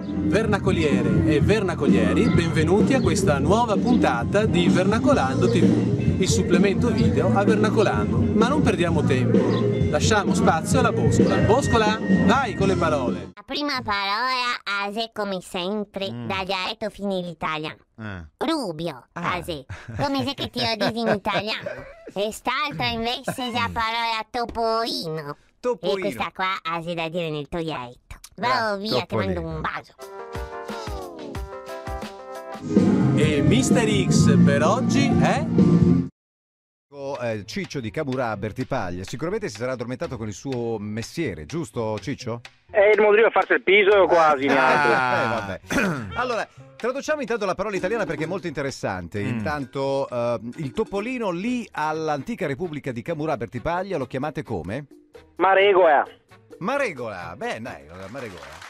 Vernacoliere e vernacolieri, benvenuti a questa nuova puntata di Vernacolando TV, il supplemento video a Vernacolando. Ma non perdiamo tempo, lasciamo spazio alla Boscola. Boscola, vai con le parole. La prima parola, ase, come sempre, da dialetto fine l'italiano. Rubio, ase, come se che ti lo dici in italiano. E st'altra invece la parola topolino. E questa qua, ase, da dire nel tuo dialetto. Va via, ti mando un bacio. E Mister X per oggi è... Ciccio di Camurà a Bertipaglia sicuramente si sarà addormentato con il suo mestiere, giusto Ciccio? Il motivo è farsi il piso quasi neanche. Vabbè. Allora, traduciamo intanto la parola italiana perché è molto interessante. Intanto il topolino lì all'antica Repubblica di Camurà a Bertipaglia lo chiamate come? Maregola. Maregola, beh dai, Maregola.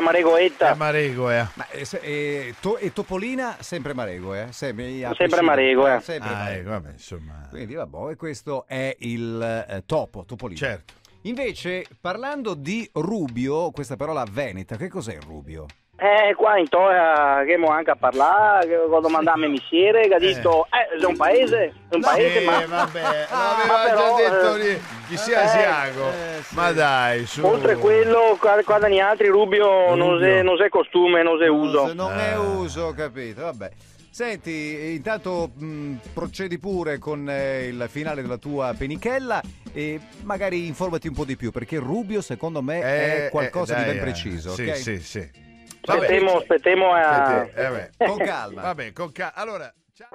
Maregoetta. Maregola. Ma, e Topolina sempre Maregola, sempre Maregola. Ecco, vabbè, insomma. Quindi vabbè, questo è il Topolino. Certo. Invece, parlando di rubio, questa parola veneta, che cos'è il rubio? Qua in Toia che mo anche a parlare, quando mandammo missiere, che ha detto, è un paese, ma... vabbè, l'aveva già detto chi sia asiago. Sì. Ma dai, su. Oltre quello, quando negli altri rubio non c'è costume, non c'è uso. Non è uso, capito, vabbè. Senti, intanto procedi pure con il finale della tua penichella e magari informati un po' di più, perché rubio secondo me è qualcosa di ben preciso. Sì, okay? sì. Aspettiamo a... Con calma. Vabbè, con calma. Allora, ciao.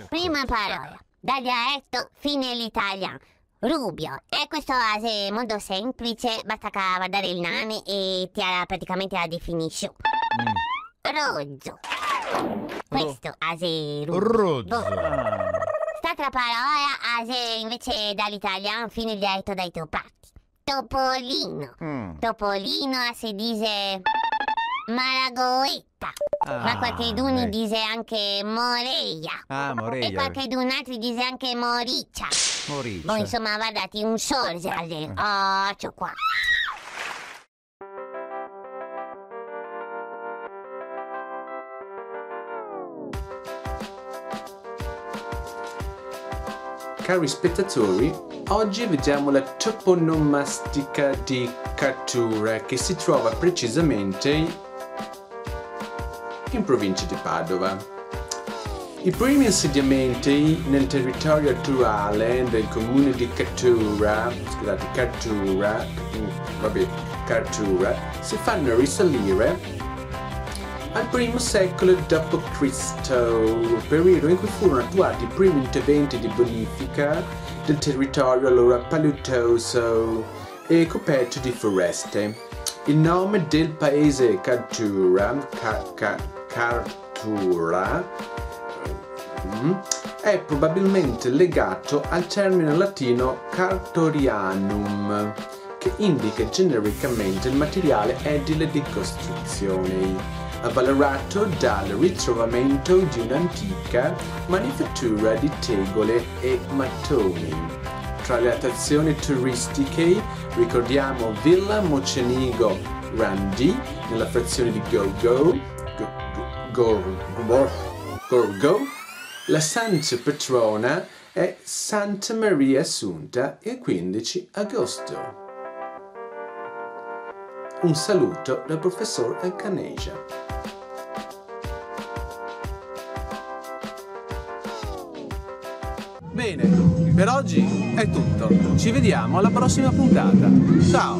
Prima parola, da dialetto fine l'italiano. Rubio. E questo è molto semplice, basta guardare il nome e praticamente la definisce. Rozzo. Questo ase Rozzo. St'altra parola ase invece dall'italiano fine il dialetto dai tuoi parti. Topolino. Topolino si dice Maragoetta. Ma qualcuno dice anche Moreia. Moreia. E qualcun altro dice anche Moriccia. Boh, insomma, guardati, un sorge. C'ho qua. Cari spettatori, oggi vediamo la toponomastica di Cattura che si trova precisamente in provincia di Padova. I primi insediamenti nel territorio attuale del comune di Cattura si fanno risalire al I secolo d.C., periodo in cui furono attuati i primi interventi di bonifica del territorio allora paludoso e coperto di foreste. Il nome del paese Cattura è probabilmente legato al termine latino cartorianum, che indica genericamente il materiale edile di costruzioni, avvalorato dal ritrovamento di un'antica manifattura di tegole e mattoni. Tra le attrazioni turistiche ricordiamo Villa Mocenigo Randi nella frazione di Gorgo, la Santa Patrona è Santa Maria Assunta il 15 agosto. Un saluto dal professor Elcaneja. Bene, per oggi è tutto. Ci vediamo alla prossima puntata. Ciao!